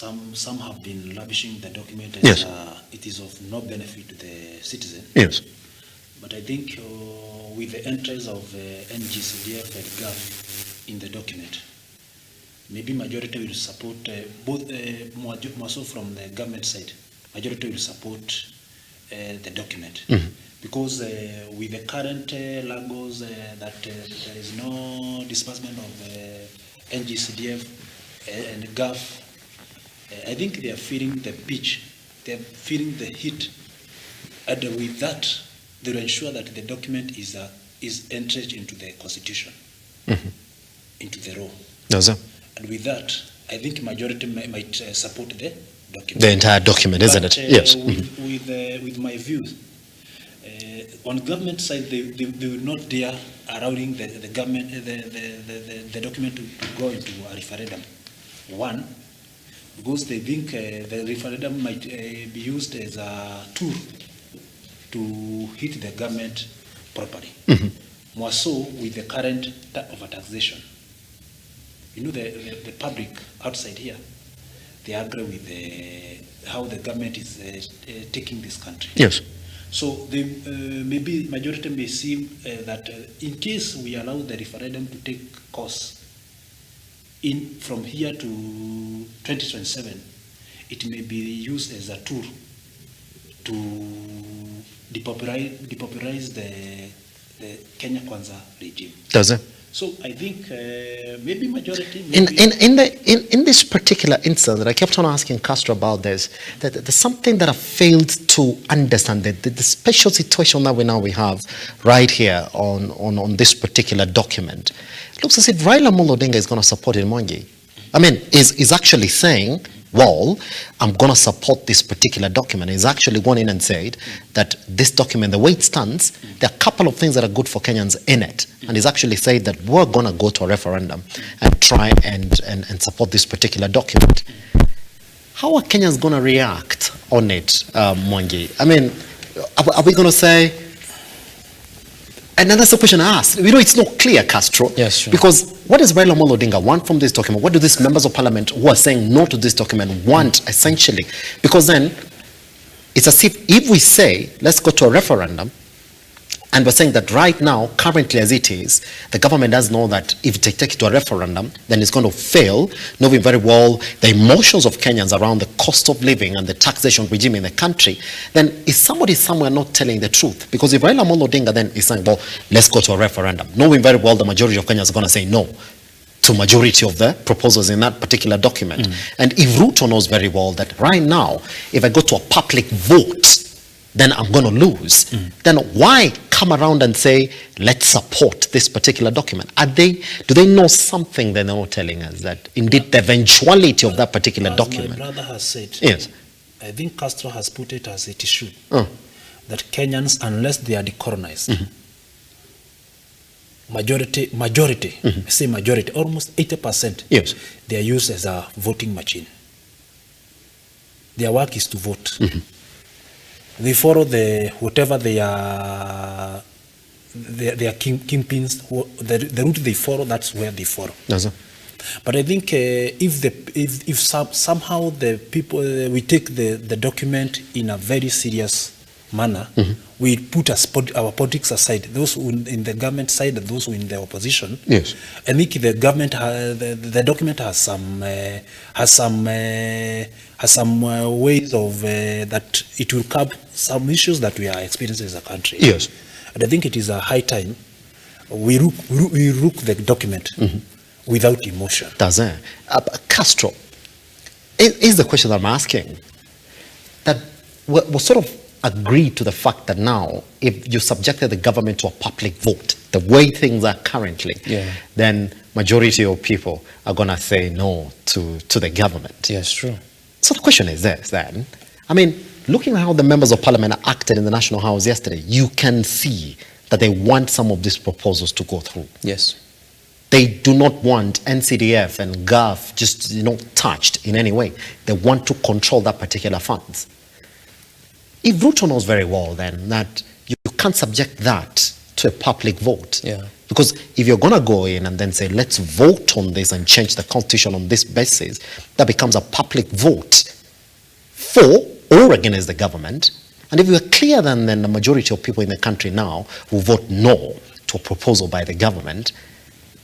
some have been lavishing the document as Yes. It is of no benefit to the citizen. Yes. But I think with the entries of NGCDF and GAF in the document, maybe majority will support both, more so from the government side, majority will support the document. Because with the current lagos that there is no disbursement of NGCDF and GAF, I think they are feeling the pitch, they are feeling the heat, and with that, they will ensure that the document is entrenched into the constitution, into the law. Yes, sir. And with that, I think majority might support the document. The entire document, isn't it? Yes. With my views, on government side, they will not dare allowing the government the document to go into a referendum. One, because they think the referendum might be used as a tool to hit the government properly. More so with the current of a taxation. You know, the public outside here, they agree with how the government is taking this country. Yes. So they, maybe majority may see that in case we allow the referendum to take course from here to 2027, it may be used as a tool to depopularize the Kenya Kwanza regime. Does it? So I think maybe majority. In this particular instance, I kept on asking Castro about this. That there's something that I failed to understand. The special situation that we have right here on this particular document. It looks as if Raila Amolo Odinga is going to support it, Mwangi. I mean, is actually saying, well, I'm going to support this particular document. He's actually gone in and said that this document, the way it stands, there are a couple of things that are good for Kenyans in it. And he's actually said that we're going to go to a referendum and try and support this particular document. How are Kenyans going to react on it, Mwangi? I mean, are we going to say, and then that's the question I asked. You know, it's not clear, Castro. Yes, sure. Because what does Raila Amolo Odinga want from this document? What do these members of parliament who are saying no to this document want, essentially? Because then, it's as if we say, let's go to a referendum, and we're saying that right now, currently as it is, the government does know that if they take it to a referendum, then it's going to fail, knowing very well the emotions of Kenyans around the cost of living and the taxation regime in the country, then is somebody somewhere not telling the truth? Because if Raila Amolo Odinga then is saying, well, let's go to a referendum, knowing very well the majority of Kenyans are going to say no to majority of the proposals in that particular document. And if Ruto knows very well that right now, if I go to a public vote, then I'm going to lose. Then why come around and say, let's support this particular document? Do they know something that they're not telling us, that indeed the eventuality of that particular document? My brother has said, yes, I think Castro has put it as it should, that Kenyans, unless they are decolonized, majority, I say majority, almost 80%, yes, they are used as a voting machine. Their work is to vote. They follow whatever their kingpins, the route they follow, that's where they follow. yes, But I think if somehow the people we take the document in a very serious manner, we put our politics aside, those who in the government side and those who in the opposition. yes, I think the government the document has some ways of that it will curb some issues that we are experiencing as a country. yes, And I think it is a high time we look the document without emotion. does it? Castro, is the question that I'm asking, that we're sort of agreed to the fact that now, if you subjected the government to a public vote, the way things are currently, then majority of people are going to say no to the government. Yes, true. So the question is this then. I mean, looking at how the members of parliament acted in the National House yesterday, you can see that they want some of these proposals to go through. Yes. They do not want NCDF and GAF just, touched in any way. They want to control that particular funds. If Ruto knows very well then that you can't subject that to a public vote, Because if you're going to go in and then say, let's vote on this and change the constitution on this basis, that becomes a public vote for or against the government. And if we are clear, then the majority of people in the country now will vote no to a proposal by the government.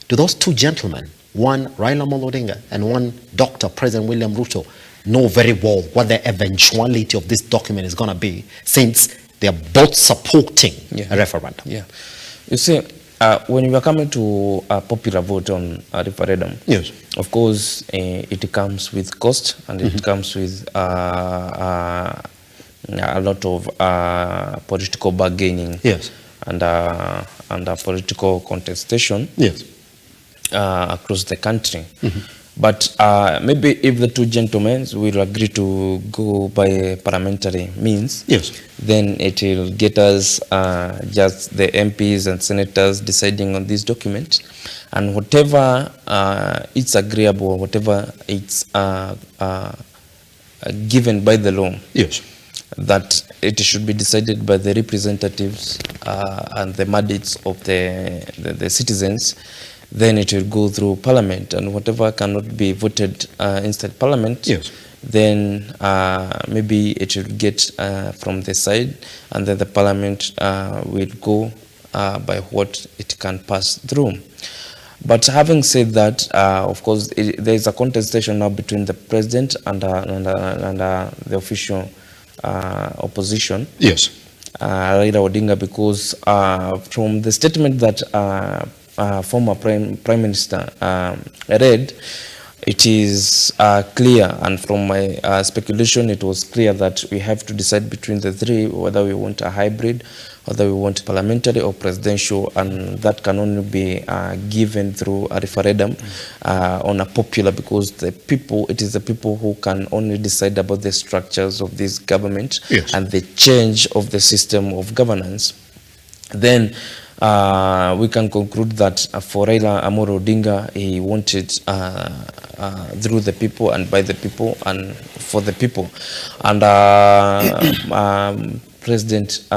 Do those two gentlemen, one Raila Amolo Odinga and one Dr. President William Ruto, know very well what the eventuality of this document is going to be, since they are both supporting a referendum? Yeah. You see, when we are coming to a popular vote on a referendum, yes, of course, it comes with cost, and it comes with a lot of political bargaining, yes, and political contestation, yes, across the country. But maybe if the two gentlemen will agree to go by parliamentary means, yes, then it will get us just the MPs and senators deciding on this document, and whatever it's agreeable, whatever it's given by the law, yes, that it should be decided by the representatives and the mandates of the citizens. Then it will go through parliament, and whatever cannot be voted inside parliament, yes, then maybe it will get from the side, and then the parliament will go by what it can pass through. But having said that, of course, there is a contestation now between the president and the official opposition, yes, Raila Odinga, because from the statement that former Prime Minister read, it is clear, and from my speculation, it was clear that we have to decide between the three whether we want a hybrid, whether we want parliamentary or presidential, and that can only be given through a referendum on a popular, because the people, it is the people who can only decide about the structures of this government, yes, and the change of the system of governance. Then we can conclude that for Raila Amolo Odinga, he wanted through the people and by the people and for the people. And President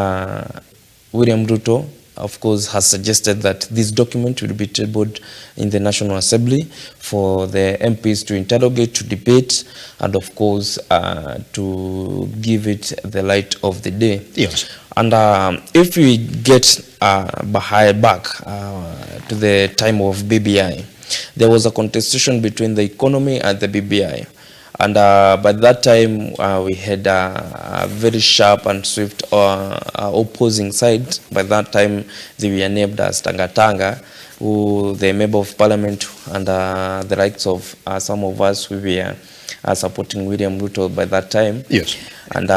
William Ruto, of course, has suggested that this document will be tabled in the National Assembly for the MPs to interrogate, to debate, and of course to give it the light of the day. yes. And if we get back to the time of BBI, there was a contestation between the economy and the BBI. And by that time, we had a very sharp and swift opposing side. By that time, they were named as Tanga, who the member of parliament and the likes of some of us, we were supporting William Ruto by that time. Yes. And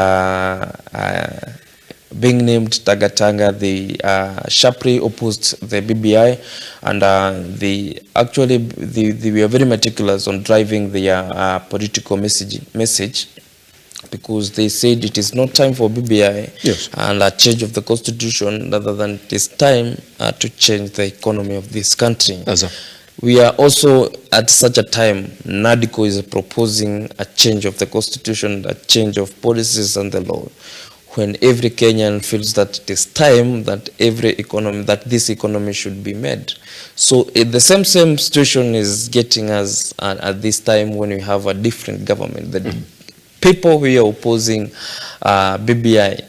being named Tanga, they sharply opposed the BBI, and they were very meticulous on driving their political message, because they said it is not time for BBI, yes, and a change of the constitution, rather than it is time to change the economy of this country. We are also at such a time, NADCO is proposing a change of the constitution, a change of policies and the law, when every Kenyan feels that it is time that this economy should be made. So the same situation is getting us at this time when we have a different government. The people who are opposing BBI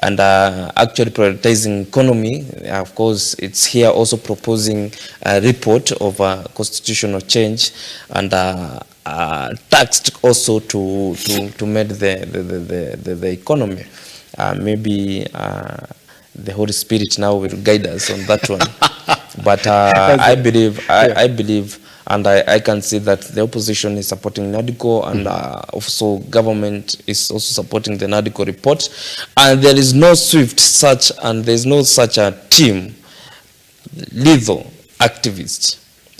and actually prioritizing economy, of course, it's here also proposing a report of a constitutional change, and taxed also to make the economy. Maybe the Holy Spirit now will guide us on that one. But I believe, and I can see that the opposition is supporting NADCO, and also government is also supporting the NADCO report. And there is no there's no such a team, lethal activists,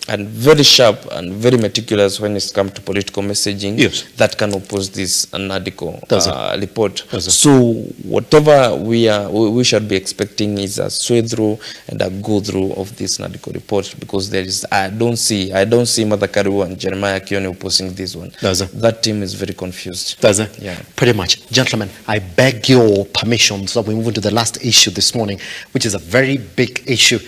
and very sharp and very meticulous when it comes to political messaging, yes, that can oppose this NADCO report. So whatever we should be expecting is a sway through and a go through of this NADCO report, because I don't see Mother Karua and Jeremiah Kione opposing this one. That team is very confused. Yeah, pretty much. Gentlemen, I beg your permission so we move into the last issue this morning, which is a very big issue.